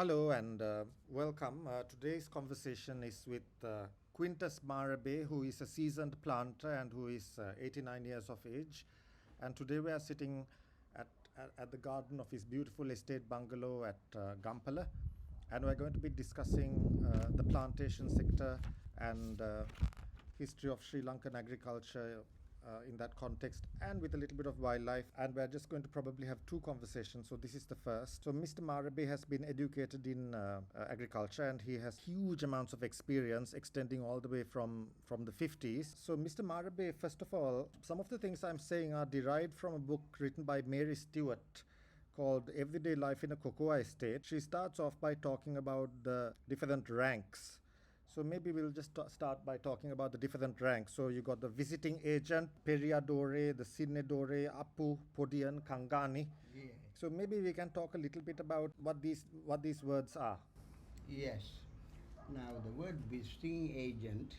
Hello and welcome. Today's conversation is with Quintus Marambe, who is a seasoned planter and who is 89 years of age. And today we are sitting at, at the garden of his beautiful estate bungalow at Gampala. And we're going to be discussing the plantation sector and history of Sri Lankan agriculture in that context, and with a little bit of wildlife. And we're just going to probably have two conversations. So this is the first. So Mr. Marambe has been educated in agriculture, and he has huge amounts of experience extending all the way from the 50s. So Mr. Marambe, first of all, some of the things I'm saying are derived from a book written by Mary Stewart called Everyday Life in a Cocoa Estate. She starts off by talking about the different ranks. So maybe we'll just start by talking about the different ranks. So you got the visiting agent, Periadore, the Sinedore, Apu, Podian, Kangani. Yeah. So maybe we can talk a little bit about what these words are. Yes. Now, the word visiting agent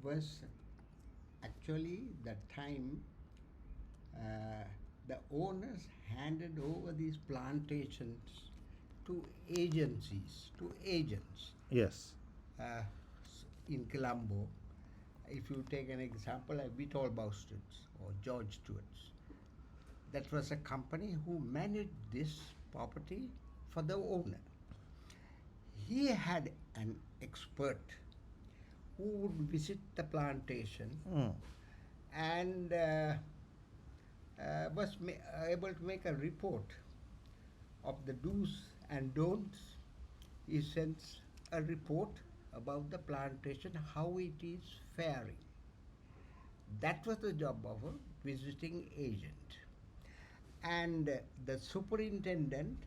was actually the time the owners handed over these plantations to agencies, to agents. Yes. In Colombo, if you take an example like Whitall Bostons or George Stewart's, that was a company who managed this property for the owner. He had an expert who would visit the plantation and was able to make a report of the do's and don'ts. He sends a report about the plantation, how it is faring. That was the job of a visiting agent. And the superintendent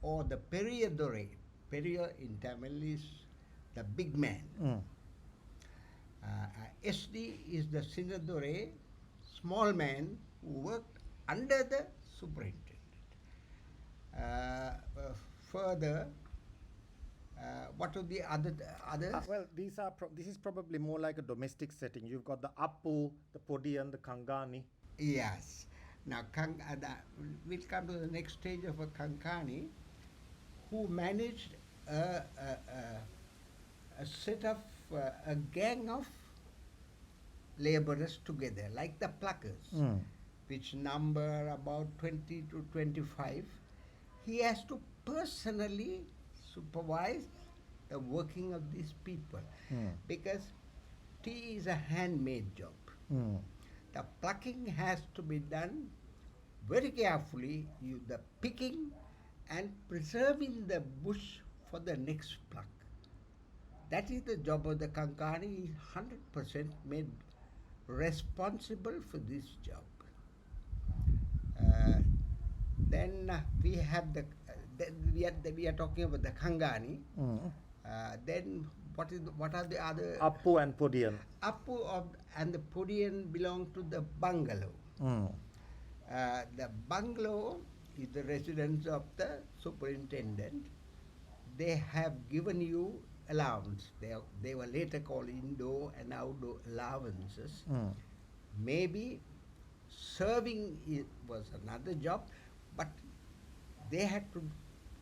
or the Periadore, Peria in Tamil is the big man. SD is the Sinadore, small man who worked under the superintendent. Further, what are the others? Well, this is probably more like a domestic setting. You've got the Apu, the Podian, the Kangani. Yes. Now, we'll come to the next stage of a Kankani, who managed a set of, a gang of laborers together, like the pluckers, which number about 20 to 25. He has to personally supervise the working of these people because tea is a handmade job. The plucking has to be done very carefully, the picking and preserving the bush for the next pluck. That is the job of the Kankani. He is 100% made responsible for this job. Then we have we are talking about the Kangani. Then what are the other? Apu and Podian. Apu and the Podian belong to the bungalow. The bungalow is the residence of the superintendent. They have given you allowance. They were later called indoor and outdoor allowances. Maybe serving was another job, but they had to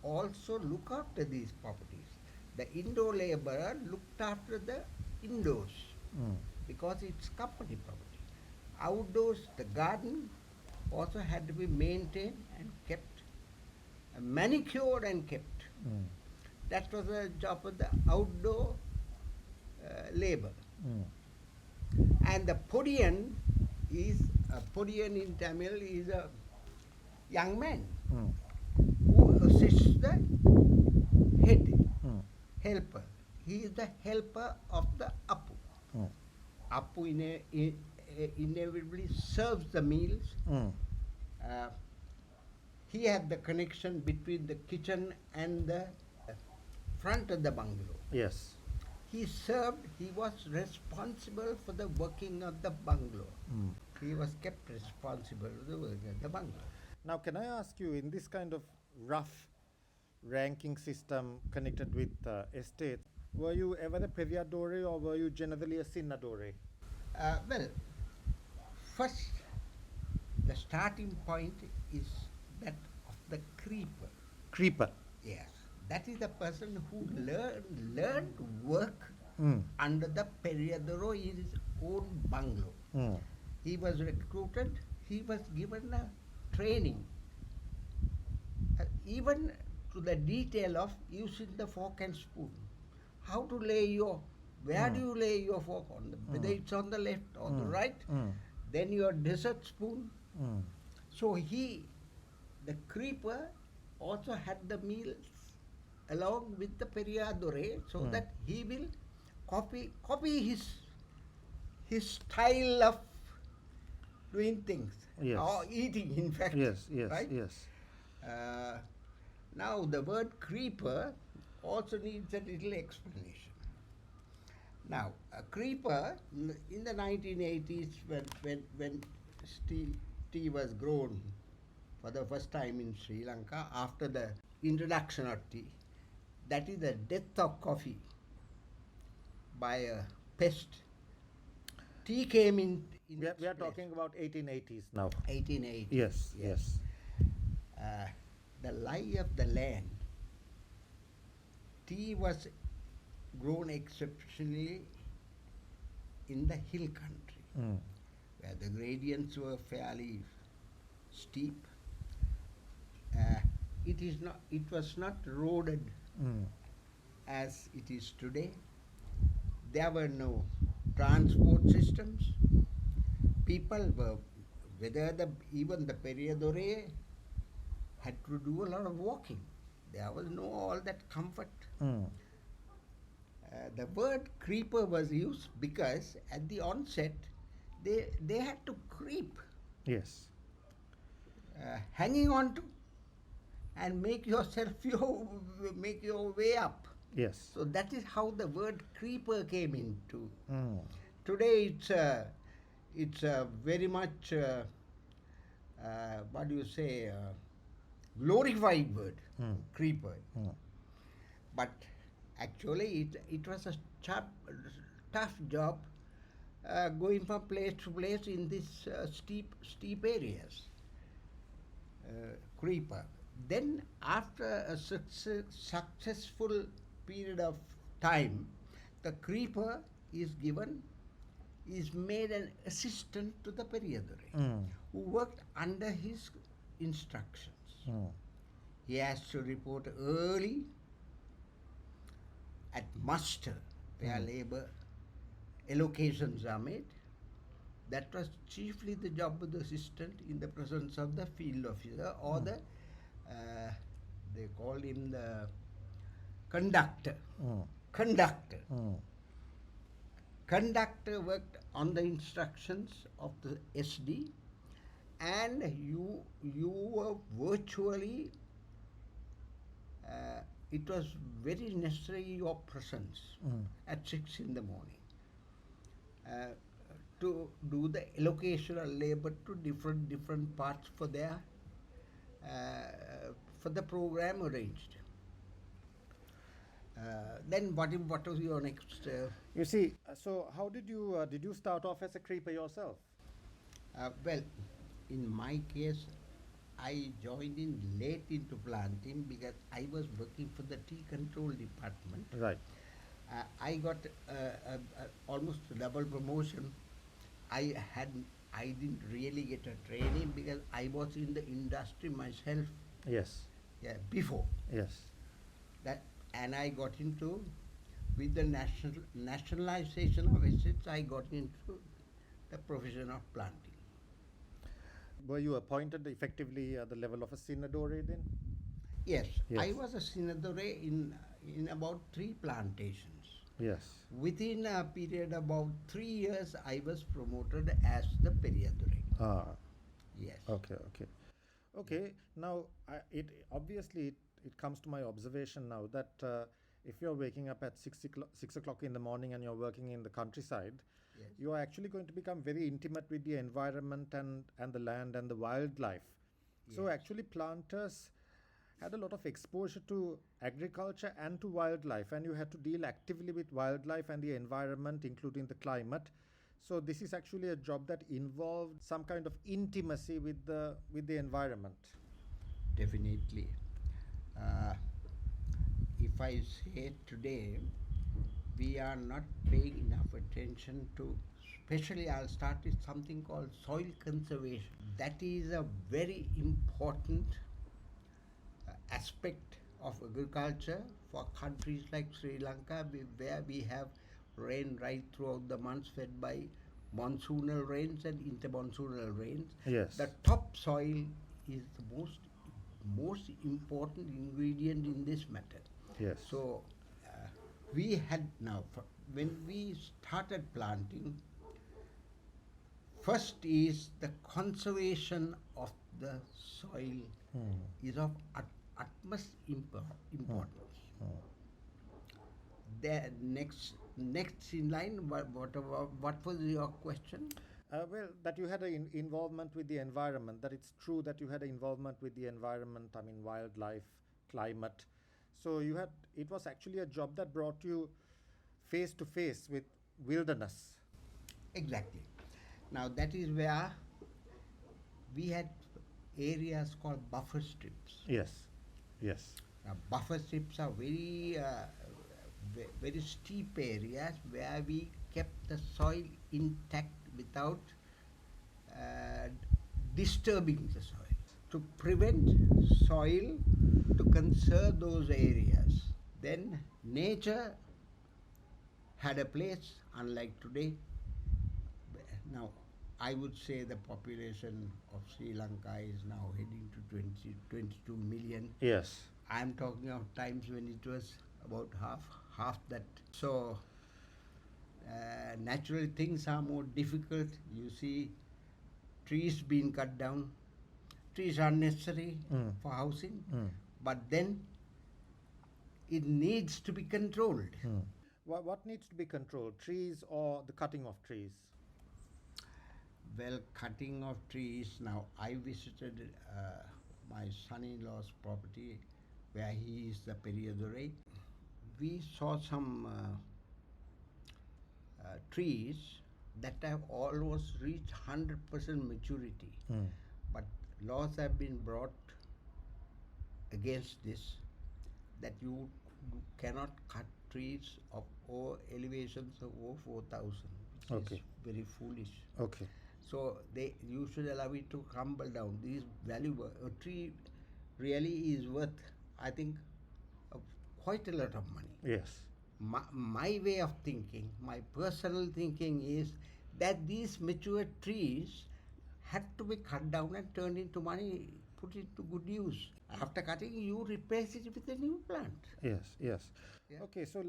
also look after these properties. The indoor laborer looked after the indoors because it's company property. Outdoors, the garden also had to be maintained and kept, manicured and kept. That was the job of the outdoor labor. And the Podian in Tamil is a young man who assists the head helper. He is the helper of the Apu. Apu inevitably serves the meals. He had the connection between the kitchen and the front of the bungalow. Yes. He was responsible for the working of the bungalow. He was kept responsible for the working of the bungalow. Now, can I ask you, in this kind of rough ranking system connected with estates, were you ever a Periadore or were you generally a Sinadore? Well, first, the starting point is that of the creeper. Creeper. Yes, that is the person who learned work Mm. under the Periadoro in his own bungalow. Mm. He was recruited, he was given a training, even to the detail of using the fork and spoon. How to lay where do you lay your fork on, whether it's on the left or the right, Mm. then your dessert spoon. Mm. So the creeper also had the meals along with the Periadore so that he will copy his style of doing things Yes. or eating, in fact. Yes, yes, right? yes. Uh, Now the word creeper also needs a little explanation. Now a creeper in the 1980s when tea was grown for the first time in Sri Lanka after the introduction of tea, that is the death of coffee by a pest. Tea came in We are its place. talking about 1880s now. 1880s. Yes, yes. The lie of the land. Tea was grown exceptionally in the hill country, Mm. where the gradients were fairly steep. It was not roaded Mm. as it is today. There were no transport systems. People were, even the Periadore had to do a lot of walking. There was no all that comfort. Mm. The word creeper was used because at the onset they had to creep, Yes. hanging on to, and make make your way up. Yes. So that is how the word creeper came into. Mm. Today it's very much what do you say, glorified word, creeper. Mm. But actually it was a tough job going from place to place in these steep areas. Creeper. Then after a successful period of time, the creeper is made an assistant to the Periadore, who worked under his instructions. Mm. He has to report early at muster, where labor allocations are made. That was chiefly the job of the assistant in the presence of the field officer or they called him the conductor. Mm. Conductor. Mm. Conductor worked on the instructions of the SD, and you were virtually, it was very necessary your presence at 6 in the morning to do the allocation of labor to different parts for the program arranged. Then what was your next? You see, so how did you start off as a creeper yourself? Well, in my case, I joined in late into planting because I was working for the tea control department. Right. I got almost a double promotion. I didn't really get a training because I was in the industry myself. Yes. Yeah, before Yes. that, and I got into, with the nationalization of assets, I got into the profession of planting. Were you appointed effectively at the level of a Sinadore then? Yes, Yes. I was a senadore in about 3 plantations. Yes. Within a period of about 3 years, I was promoted as the Periadore. Ah. Yes. Okay. Okay. Okay. Now, it comes to my observation now that if you're waking up at 6 o'clock in the morning and you're working in the countryside, Yes. you are actually going to become very intimate with the environment and the land and the wildlife. So Yes. actually planters had a lot of exposure to agriculture and to wildlife, and you had to deal actively with wildlife and the environment, including the climate. So this is actually a job that involved some kind of intimacy with the environment. Definitely. if I say today, we are not paying enough attention to, especially I'll start with something called soil conservation. That is a very important aspect of agriculture for countries like Sri Lanka, where we have rain right throughout the months, fed by monsoonal rains and intermonsoonal rains. Yes. The topsoil is the most important ingredient in this matter. Yes. So we had now, when we started planting, first is the conservation of the soil is of utmost importance. The next in line, what was your question? Well, that you had an involvement with the environment, that it's true that you had an involvement with the environment, I mean, wildlife, climate. So it was actually a job that brought you face to face with wilderness. Exactly. Now that is where we had areas called buffer strips. Yes, yes. Now, buffer strips are very steep areas where we kept the soil intact without disturbing the soil. To prevent soil, to conserve those areas. Then nature had a place, unlike today. Now, I would say the population of Sri Lanka is now heading to 22 million. Yes. I'm talking of times when it was about half that. So, naturally things are more difficult. You see trees being cut down. Trees are necessary for housing, but then it needs to be controlled. What needs to be controlled, trees or the cutting of trees? Well, cutting of trees, now I visited my son-in-law's property where he is the Periyadure. We saw some trees that have almost reached 100% maturity. But laws have been brought against this, that you cannot cut trees of elevations of over 4,000, which is very foolish. Okay. So you should allow it to crumble down. This valuable a tree really is worth, I think, quite a lot of money. Yes. My way of thinking, my personal thinking is that these mature trees had to be cut down and turned into money, put it to good use. After cutting, you replace it with a new plant. Yes, yes. Yeah. Okay, so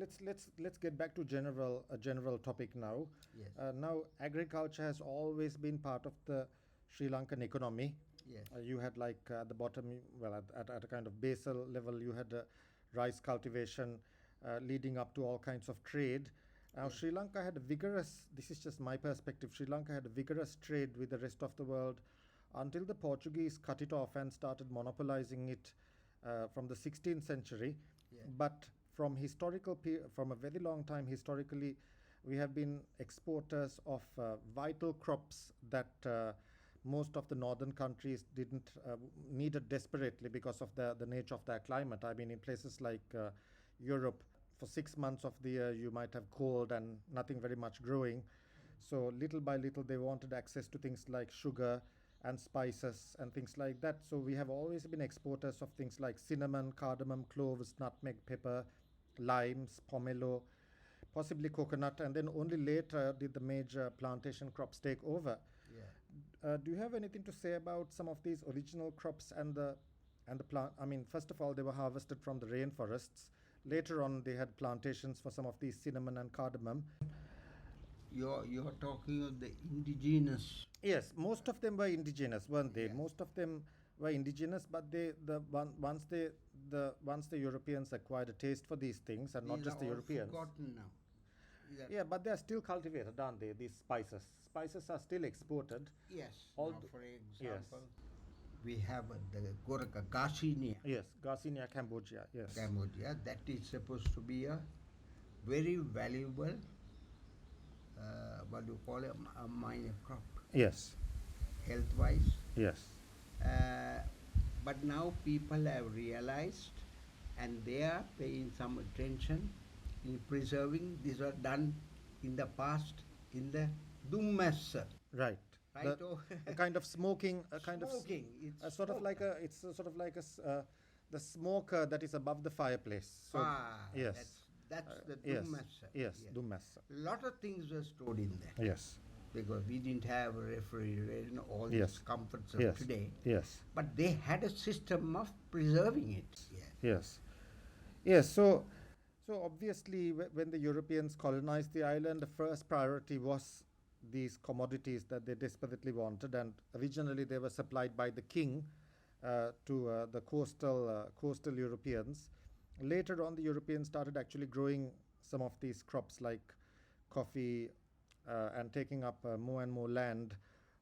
let's get back to a general topic now. Yes. Now, agriculture has always been part of the Sri Lankan economy. Yes. You had at the bottom, well, at a kind of basal level, you had rice cultivation leading up to all kinds of trade. Now, Sri Lanka had a vigorous, this is just my perspective, Sri Lanka had a vigorous trade with the rest of the world until the Portuguese cut it off and started monopolizing it from the 16th century. Yeah. But from a very long time historically, we have been exporters of vital crops that most of the northern countries needed desperately because of the nature of their climate. I mean, in places like Europe, for 6 months of the year, you might have cold and nothing very much growing. So little by little, they wanted access to things like sugar and spices and things like that. So we have always been exporters of things like cinnamon, cardamom, cloves, nutmeg, pepper, limes, pomelo, possibly coconut, and then only later did the major plantation crops take over. Yeah. Do you have anything to say about some of these original crops and the plant? I mean, first of all, they were harvested from the rainforests. Later on, they had plantations for some of these cinnamon and cardamom. You're talking of the indigenous. Yes, most of them were indigenous, weren't they? Yeah. Most of them were indigenous, but once the Europeans acquired a taste for these things, and not These just are the all Europeans. forgotten now. Yeah, but they are still cultivated, aren't they? These spices. Spices are still exported. Yes. All Now, the- for example, we have the Goraka Garcinia, Yes, Garcinia Cambogia. Yes. Cambodia. That is supposed to be a very valuable, what do you call it, a minor crop, Yes. health-wise. Yes. But now people have realized and they are paying some attention in preserving. These were done in the past in the Dummassa. Right. Right? A kind of smoking, a kind Smoking. of It's sort of like a, it's a sort of like the smoker that is above the fireplace. So yes, that's the yes, Dummassa. yes, Dummassa. Lot of things were stored in there. Yes, Because we didn't have a refrigerator and all Yes. these comforts of yes, today. yes, But they had a system of preserving it. yes, yes. So obviously, when the Europeans colonized the island, the first priority was these commodities that they desperately wanted, and originally they were supplied by the king to the coastal Europeans. Later on, the Europeans started actually growing some of these crops like coffee and taking up more and more land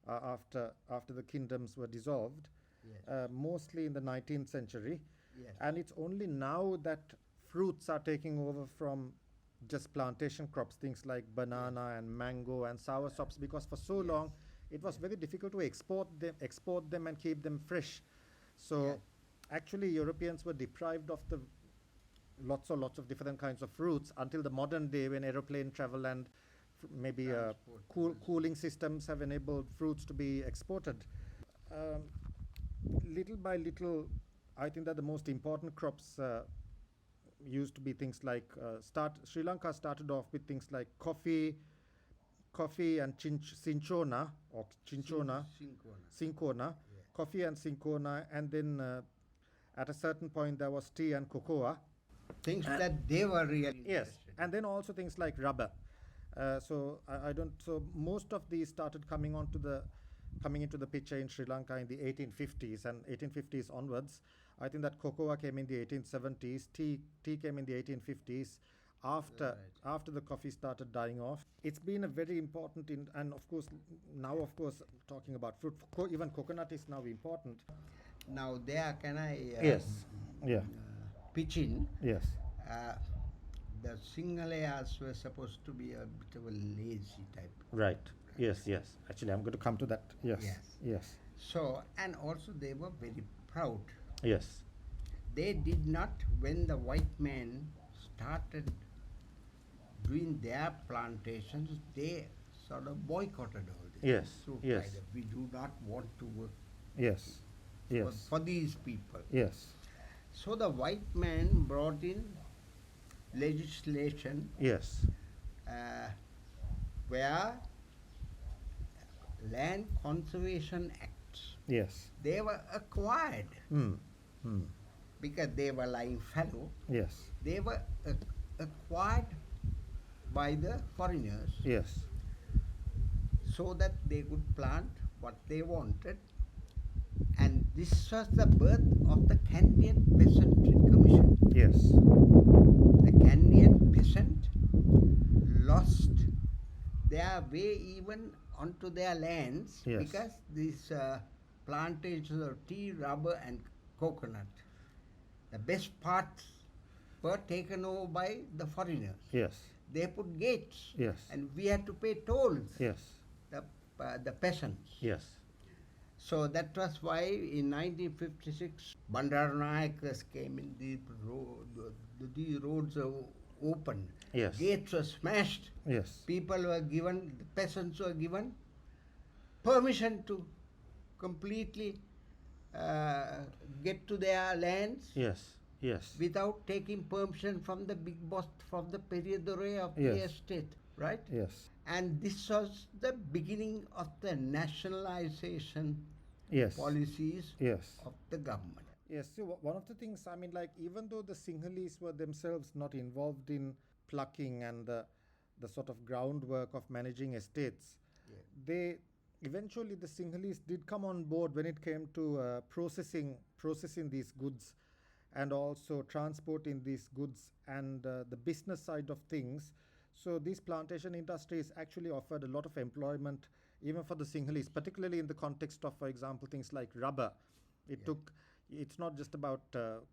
after the kingdoms were dissolved, Yes. mostly in the 19th century. Yes. And it's only now that fruits are taking over from just plantation crops, things like banana and mango and sourshops, because for so long it was very difficult to export them and keep them fresh. So Yeah. actually Europeans were deprived of the lots of different kinds of fruits until the modern day, when aeroplane travel and maybe Transport. cooling systems have enabled fruits to be exported. Um, Little by little, I think that the most important crops used to be things like Sri Lanka started off with things like coffee and cinchona or cinchona, cinchona, Yeah. coffee and cinchona, and then at a certain point there was tea and cocoa. Things that they were really Yes, interested and then also things like rubber. So I don't. So most of these started coming into the picture in Sri Lanka in the 1850s and 1850s onwards. I think that cocoa came in the 1870s. Tea came in the 1850s. After the coffee started dying off, it's been a very important and of course now talking about fruit, even coconut is now important. Now there, can I Yes. Yeah. pitch in? Yes. Uh, the Singalayas were supposed to be a bit of a lazy type. Right. Yes. Yes. Actually, I'm going to come to that. Yes. Yes. Yes. So, and also they were very proud. Yes. They did not, when the white man started doing their plantations, they sort of boycotted all this. Yes, So yes. kind of, we do not want to work Yes. Yes. for these people. Yes. So the white man brought in legislation Yes. where land conservation acts, Yes. they were acquired Hmm. Hmm. because they were lying fallow. Yes. They were acquired by the foreigners Yes. so that they could plant what they wanted. And this was the birth of the Canadian Peasantry Commission. Yes. The Canadian peasant lost their way even onto their lands Yes. because these plantations of tea, rubber, and coconut, the best parts were taken over by the foreigners. Yes. They put gates, Yes. and we had to pay tolls. Yes. The peasants. Yes. So that was why in 1956 Bandaranayakas came in. The roads were open. Yes. Gates were smashed. Yes. People were given, the peasants were given permission to completely get to their lands Yes. Yes. without taking permission from the big boss, from the Periodore of the Yes. estate, right? Yes. And this was the beginning of the nationalization Yes. policies Yes. of the government. Yes, so one of the things, I mean, like, even though the Sinhalese were themselves not involved in plucking and the sort of groundwork of managing estates, Yeah. they eventually, the Sinhalese did come on board when it came to processing these goods and also transporting these goods and the business side of things. So these plantation industries actually offered a lot of employment even for the Sinhalese, particularly in the context of, for example, things like rubber. It's not just about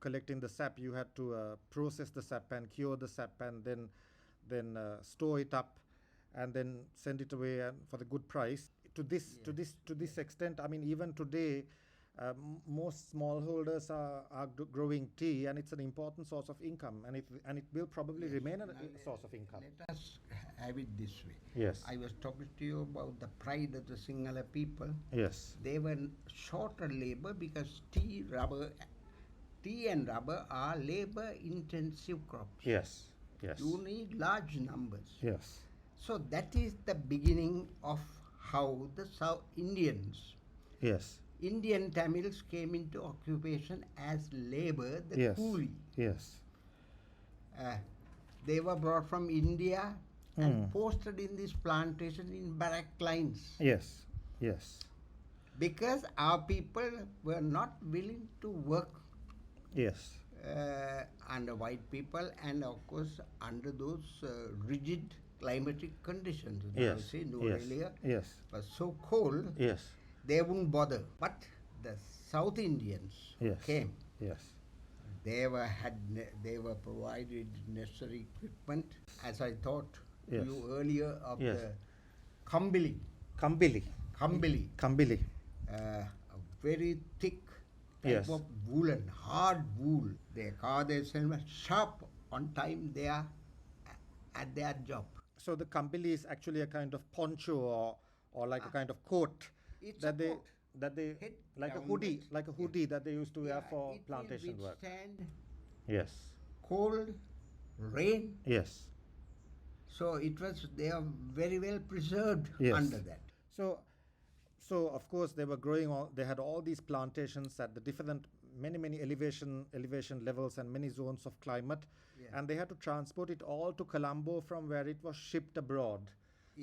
collecting the sap. You had to process the sap and cure the sap and then store it up and then send it away for the good price. To this extent, I mean, even today, most smallholders are growing tea, and it's an important source of income, and it will probably remain a source of income. Let us have it this way. Yes. I was talking to you about the pride of the Sinhala people. Yes. They were shorter labor because tea and rubber are labor intensive crops. Yes. Yes. You need large numbers. Yes. So that is the beginning of how the South Indians, Yes. Indian Tamils came into occupation as labor, the Yes. coolie. Yes. They were brought from India and Mm. posted in this plantation in barrack lines Yes. Yes. because our people were not willing to work Yes. under white people and of course under those rigid climatic conditions. Yes. See, in Yes. Australia Yes. was so cold, Yes. they wouldn't bother. But the South Indians Yes. came. Yes. They were provided necessary equipment. As I thought to Yes. you earlier of Yes. the Kambili, Kambili. a very thick type Yes. of woolen, hard wool. They carve themselves sharp on time. They are at their job. So the kambili is actually a kind of poncho or like a kind of coat It's that a they coat. that they Head like a downwards. hoodie that they used to wear Yeah, for it plantation will work. withstand Yes. cold, rain. Yes. So they are very well preserved Yes. under that. So of course they were they had all these plantations at the different many elevation levels and many zones of climate, Yeah. and they had to transport it all to Colombo from where it was shipped abroad.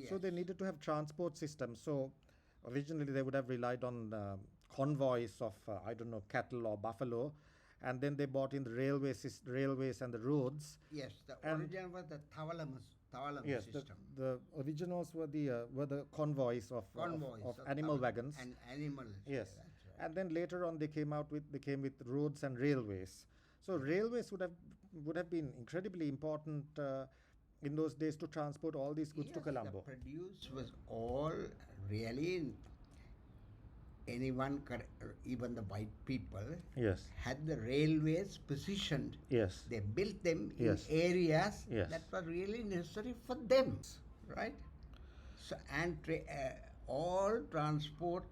So they Yes. needed to have transport systems. So originally they would have relied on convoys of I don't know, cattle or buffalo, and then they bought in the railways and the roads. Yes, the And- original was the Thawalam Yes, system. the originals were the convoys of animal wagons. And animals. Yes, That's right. and then later on they came with roads and railways. So railways would have been incredibly important in those days to transport all these goods to Colombo. The produce was all really anyone, even the white people, Yes, had the railways positioned. yes, They built them Yes. in areas Yes. that were really necessary for them, right? So and all transport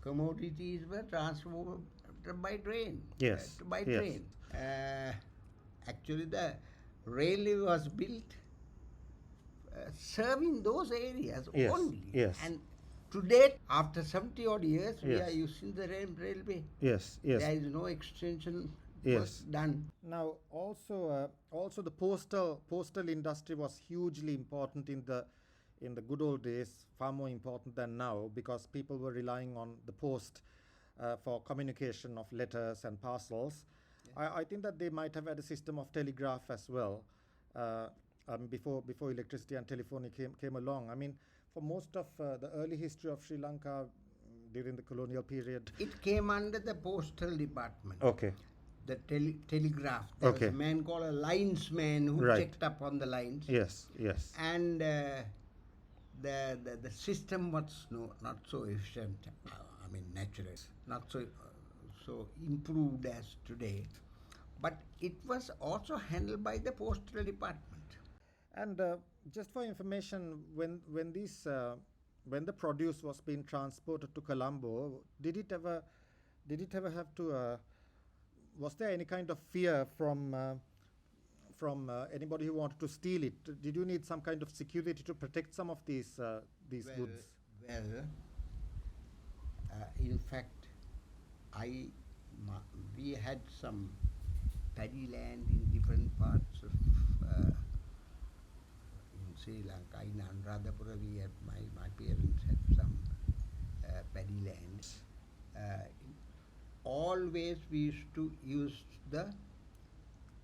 commodities were transported by train. Yes. By Yes. train. Actually, the railway was built serving those areas Yes, only. yes. And to date, after 70 odd years, we Yes. are using the railway. yes, yes. There is no extension Yes. was done. Now, also the postal industry was hugely important in the good old days, far more important than now, because people were relying on the post for communication of letters and parcels. I think that they might have had a system of telegraph as well before electricity and telephony came along. I mean, for most of the early history of Sri Lanka during the colonial period. It came under the postal department. Okay. The telegraph. There Okay. was a man called a linesman who Right. checked up on the lines. Yes. Yes. And the system was not so efficient. I mean, naturally, not so improved as today. But it was also handled by the postal department. And just for information, when the produce was being transported to Colombo, did it ever have to? Was there any kind of fear from anybody who wanted to steal it? Did you need some kind of security to protect some of these goods? Well, in fact, we had some paddy land in different parts of in Sri Lanka. In Anuradhapura, my parents had some paddy lands. Always we used to use the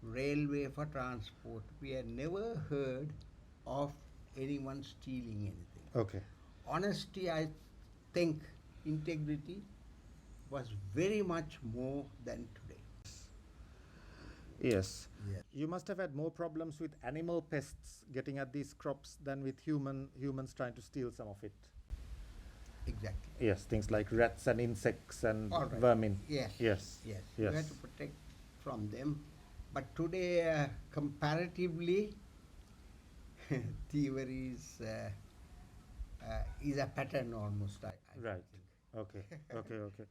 railway for transport. We had never heard of anyone stealing anything. Okay. Honesty, I think, integrity was very much more than today. Yes. Yes. You must have had more problems with animal pests getting at these crops than with humans trying to steal some of it. Exactly. Yes, things like rats and insects and All right. vermin. Yes. Yes. Yes. You Yes. have to protect from them. But today, comparatively, thievery is a pattern almost. I Right. think. Okay. Okay. Okay.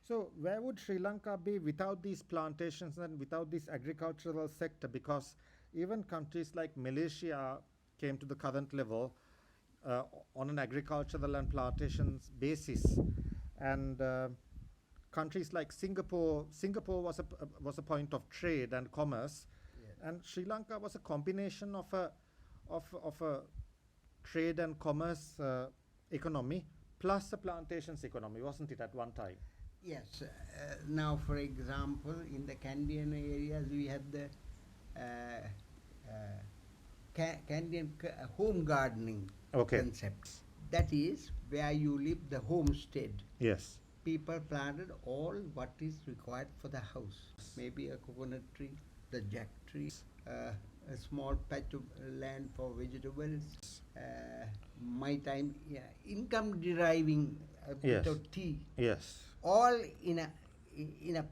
So, where would Sri Lanka be without these plantations and without this agricultural sector? Because even countries like Malaysia came to the current level uh, on an agricultural and plantations basis, and countries like Singapore was a point of trade and commerce, Yes. and Sri Lanka was a combination of a trade and commerce economy plus a plantations economy, wasn't it, at one time? Yes. Now, for example, in the Candian areas, we had the Candian home gardening Okay. concept. That is where you live, the homestead. Yes. People planted all what is required for the house. Maybe a coconut tree, the jack tree, a small patch of land for vegetables. My time, yeah, income deriving a bit Yes. of tea, Yes. all in a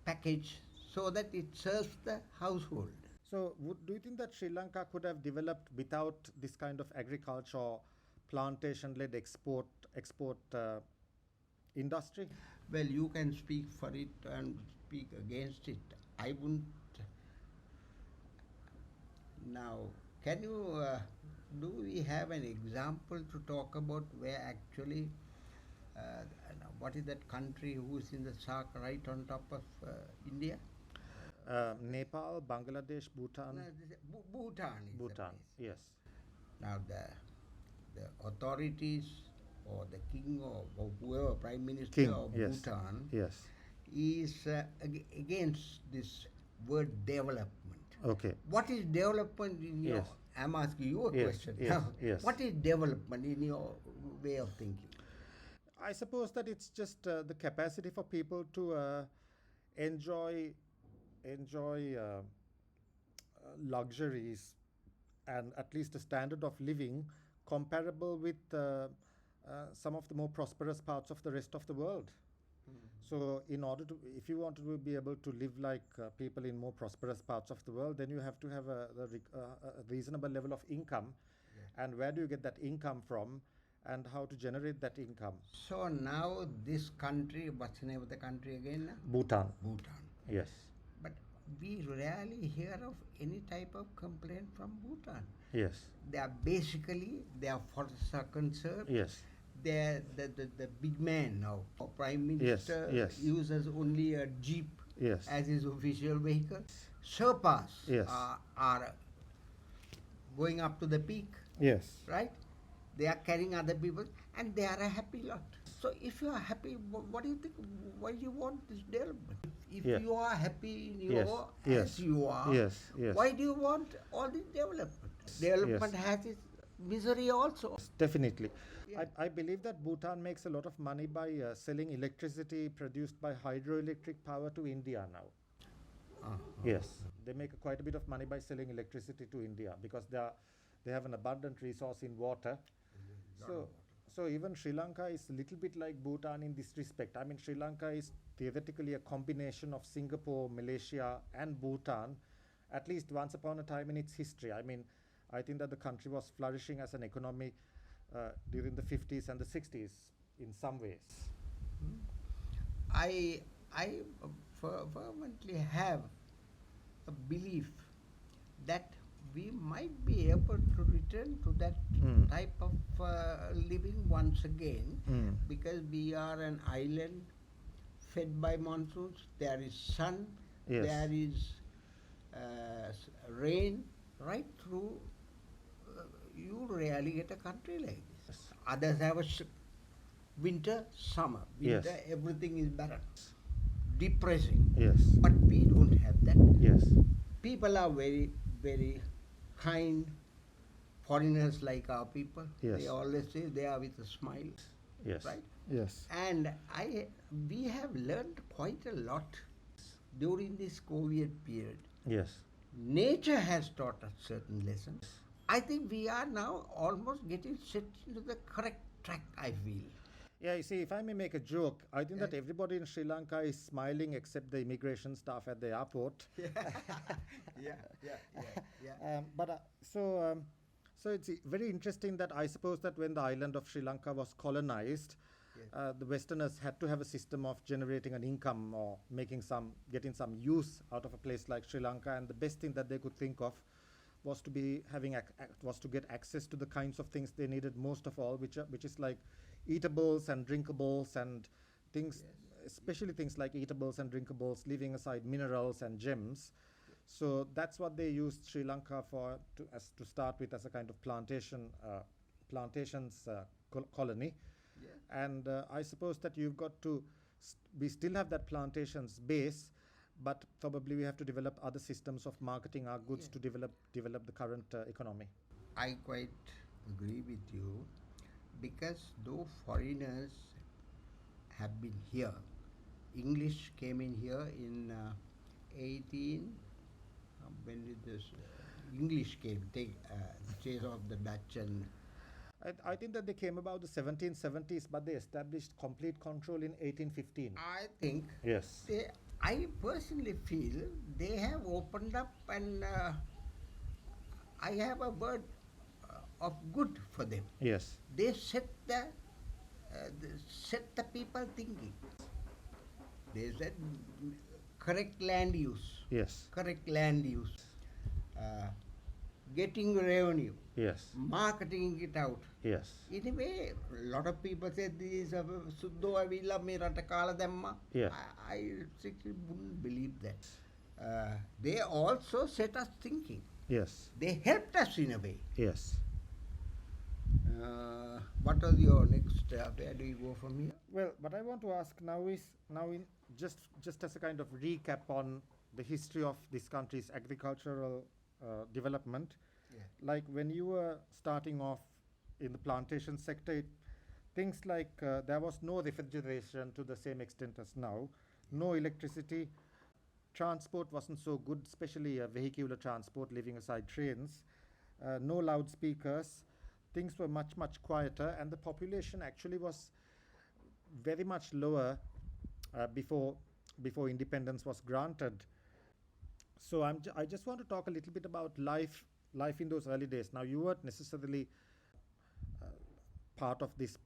package so that it serves the household. So, do you think that Sri Lanka could have developed without this kind of agriculture or plantation-led export industry? Well, you can speak for it and speak against it. I wouldn't. Now, can you, do we have an example to talk about where actually, what is that country who's in the SARC right on top of India? Nepal, Bangladesh, Bhutan. No, Bhutan is the Bhutan. place. Yes. Now, the authorities or the king or whoever, prime minister King. of Yes. Bhutan, Yes. is against this word development. Okay. What is development in your? Yes. I'm asking you a Yes, question. yes, yes. What is development in your way of thinking? I suppose that it's just the capacity for people to enjoy luxuries and at least a standard of living comparable with some of the more prosperous parts of the rest of the world. So, in order to, if you want to be able to live like people in more prosperous parts of the world, then you have to have a reasonable level of income. Yeah. And where do you get that income from, and how to generate that income? So now this country, what's the name of the country again? Bhutan. Bhutan. Yes. But we rarely hear of any type of complaint from Bhutan. Yes. They are basically, their forests are conserved. Yes. The big man now, or prime Yes, minister, yes. uses only a jeep Yes. as his official vehicle. Sherpas Yes. are going up to the peak, Yes. right? They are carrying other people, and they are a happy lot. So if you are happy, what do you think? Why do you want this development? If Yeah. you are happy in Yes, your yes, as you are, yes, yes. why do you want all this development? Development has its misery also. Definitely. Yeah. I believe that Bhutan makes a lot of money by selling electricity produced by hydroelectric power to India now. Yes, they make quite a bit of money by selling electricity to India because they have an abundant resource in water. So even Sri Lanka is a little bit like Bhutan in this respect. I mean, Sri Lanka is theoretically a combination of Singapore, Malaysia, and Bhutan, at least once upon a time in its history. I mean, I think that the country was flourishing as an economy during the 50s and the 60s in some ways. I fervently have a belief that we might be able to return to that type of living once again, because we are an island fed by monsoons. There is sun, Yes. there is rain right through. You rarely get a country like this. Yes. Others have a winter, summer. Yes. Winter, everything is barren, depressing. Yes. But we don't have that. Yes. People are very, very kind. Foreigners like our people. Yes. They always say they are with a smile. Yes. Right? Yes. And we have learned quite a lot during this COVID period. Yes. Nature has taught us certain lessons. I think we are now almost getting set into the correct track, I feel. Yeah, you see, if I may make a joke, I think Yeah. that everybody in Sri Lanka is smiling except the immigration staff at the airport. Yeah, yeah, yeah, yeah, yeah. So it's very interesting that I suppose that when the island of Sri Lanka was colonized, Yes. the Westerners had to have a system of generating an income or getting some use out of a place like Sri Lanka, and the best thing that they could think of was to be was to get access to the kinds of things they needed most of all, which is like eatables and drinkables and things, Yes. especially things like eatables and drinkables, leaving aside minerals and gems. So that's what they used Sri Lanka for to start with as a kind of plantations colony. Yeah. And I suppose that you've got to we still have that plantations base, but probably we have to develop other systems of marketing our goods Yeah. to develop the current economy. I quite agree with you because though foreigners have been here, English came in here in 18. When did this English came? Take the chase of the Dutch and I think that they came about the 1770s, but they established complete control in 1815. I think Yes. they. I personally feel they have opened up, and I have a word of good for them. Yes. They set the people thinking. They said correct land use, Yes. uh, getting revenue, Yes. marketing it out. Yes. In a way, a lot of people said this is Suddho Avila me rata kala damma. Yeah. I simply wouldn't believe that. They also set us thinking. Yes. They helped us in a way. Yes. What was your next? Where do you go from here? Well, what I want to ask now is in just as a kind of recap on the history of this country's agricultural development. Yeah. Like when you were starting off in the plantation sector, things like there was no refrigeration to the same extent as now, no electricity, transport wasn't so good, especially vehicular transport, leaving aside trains, no loudspeakers. Things were much quieter, and the population actually was very much lower before independence was granted. So I just want to talk a little bit about life in those early days. Now you weren't necessarily uh, part of this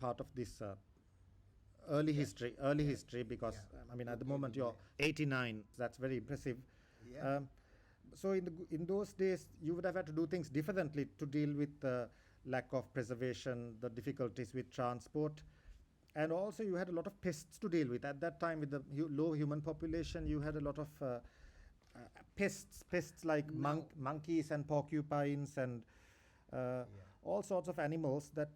early history, because Yeah. I mean, at the Okay, moment you're 89. That's very impressive. Yeah. So in those days you would have had to do things differently to deal with the lack of preservation, the difficulties with transport, and also you had a lot of pests to deal with at that time. With the low human population, you had a lot of pests like No. monkeys and porcupines and all sorts of animals that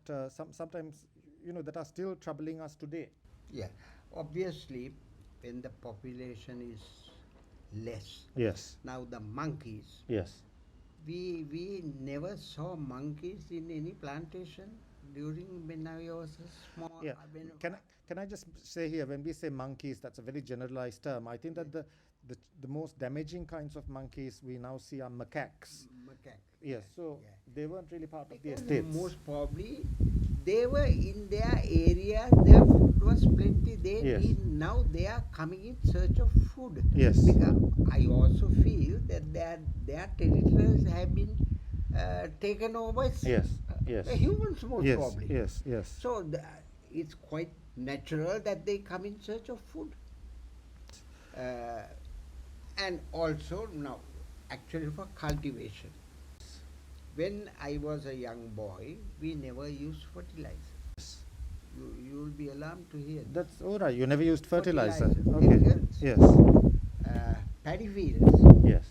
sometimes that are still troubling us today. Yeah. Obviously, when the population is less, Yes. now the monkeys, Yes. we never saw monkeys in any plantation during when I was a small. Yeah. Can I just say here, when we say monkeys, that's a very generalized term. I think that the most damaging kinds of monkeys we now see are macaques. Macaque. Yes. So Yeah. they weren't really part of the Because estates. most probably they were in their area, their food was plenty. Yes. Now they are coming in search of food. Yes. Because I also feel that their territories have been taken over. Yes. Yes. The humans most Yes. probably. Yes. Yes. So it's quite natural that they come in search of food. And also now, actually for cultivation. When I was a young boy, we never used fertilizer. You will be alarmed to hear this. That's all right. You never used fertilizer. Fertilizer. Okay. Yes. Yes. Paddy fields. Yes.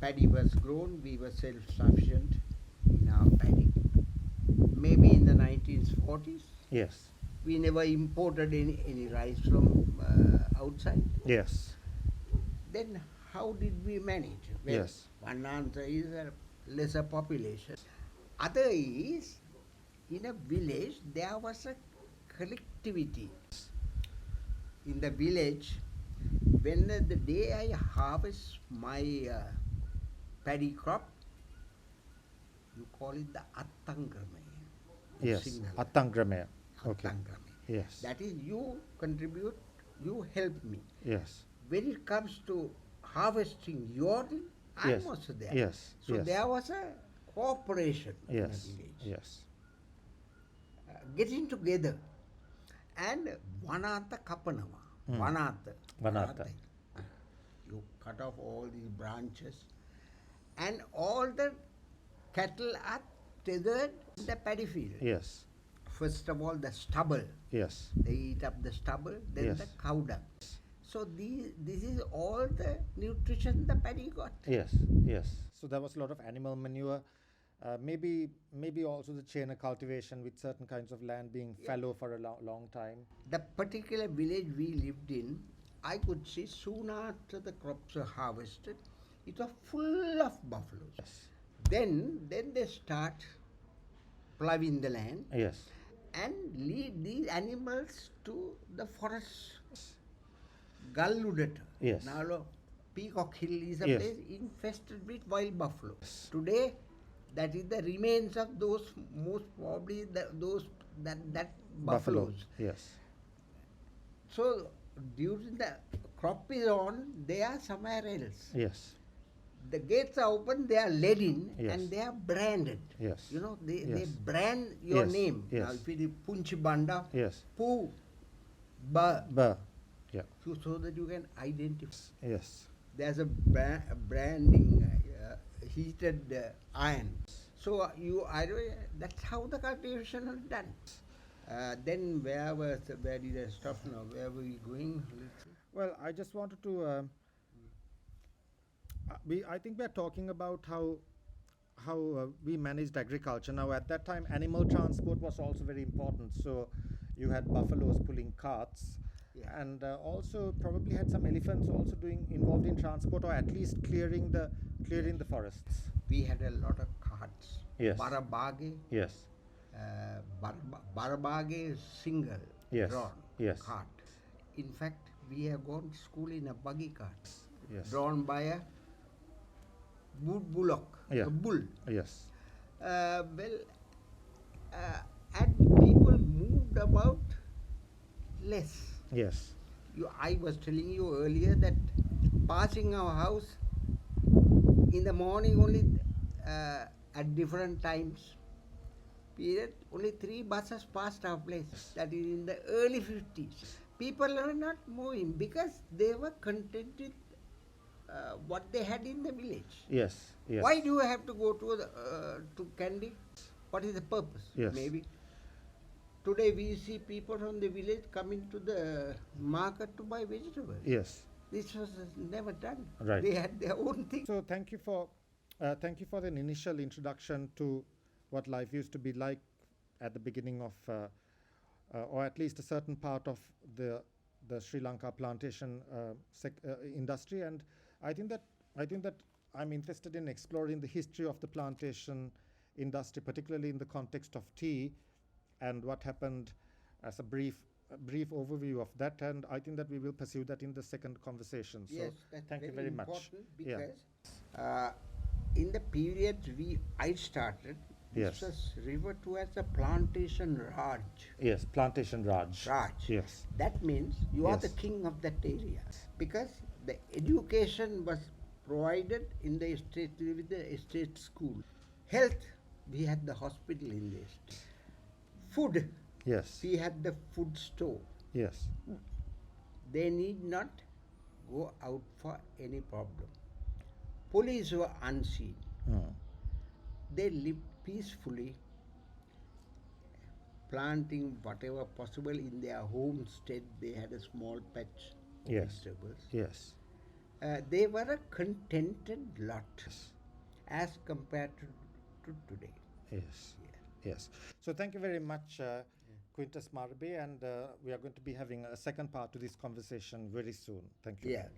Paddy was grown. We were self-sufficient in our paddy. Maybe in the 1940s, Yes. we never imported any rice from outside. Yes. Then how did we manage? Well, Yes. one answer is a lesser population. Other is, in a village, there was a collectivity. In the village, when the day I harvest my paddy crop, you call it the Attangrame. Yes. Attangrame. Okay. Attangrame. Yes. That is, you contribute, you help me. Yes. When it comes to harvesting your thing, Yes. I'm also there. Yes. So Yes. there was a cooperation in a Yes. village, Yes. getting together. And Vanata Kapanava. Mm. Vanata. Vanata. You cut off all these branches, and all the cattle are tethered in the paddy field. Yes. First of all, the stubble. Yes. They eat up the stubble, then Yes. the cow dung. So this is all the nutrition the paddy got. Yes. Yes. So there was a lot of animal manure. Maybe also the chain of cultivation with certain kinds of land being fallow for a long time. The particular village we lived in, I could see soon after the crops were harvested, it was full of buffaloes. Yes. Then they start plowing the land Yes. and lead these animals to the forest. Galludata. Yes. Now, Peacock Hill is a Yes. place infested with wild buffalo. Yes. Today, that is the remains of those, most probably that buffaloes. Yes. So during the crop is on, they are somewhere else. Yes. The gates are open, they are led in, Yes. and they are branded. Yes. You know, they Yes. brand your Yes. name. Yes. Now, if it is Punchi Banda, Yes. Pu, Ba, Yeah. so that you can identify. Yes. There's a branding, heated iron. So that's how the cultivation was done. Then where did I stop now? Where were we going? Let's see. Well, I just wanted to. I think we are talking about how we managed agriculture. Now, at that time, animal transport was also very important. So, you had buffaloes pulling carts, Yeah. and also probably had some elephants also involved in transport, or at least clearing the forests. We had a lot of carts. Yes. Barabage. Yes. Barabage is single Yes. drawn Yes. cart. In fact, we have gone to school in a buggy cart, Yes. drawn by a bullock, Yeah. a bull. Yes. And people moved about less. Yes. I was telling you earlier that passing our house in the morning only, at different times period, only 3 buses passed our place. That is in the early 50s. People are not moving because they were content with what they had in the village. Yes. Yes. Why do you have to go to Kandy? What is the purpose? Yes. Maybe. Today we see people from the village coming to the market to buy vegetables. Yes. This was never done. Right. They had their own thing. So thank you for the initial introduction to what life used to be like at the beginning of, or at least a certain part of the Sri Lanka plantation industry. And I think that I'm interested in exploring the history of the plantation industry, particularly in the context of tea, and what happened as a brief overview of that. And I think that we will pursue that in the second conversation. So Yes, that's thank you very much. important Yeah. because in the period I started, Yes. this was referred to as the Plantation Raj. Yes, Plantation Raj. Raj. Yes. That means you are the Yes. king of that area because the education was provided in the estate with the estate school. Health, we had the hospital in the estate. Food, Yes. we had the food store. Yes. They need not go out for any problem. Police were unseen. Mm. They lived peacefully, planting whatever possible in their homestead. They had a small patch of Yes. vegetables. Yes. They were a contented lot as compared to today. Yes. Yeah. Yes. So thank you very much, Quintus Marambe, and we are going to be having a second part to this conversation very soon. Thank you. Yeah.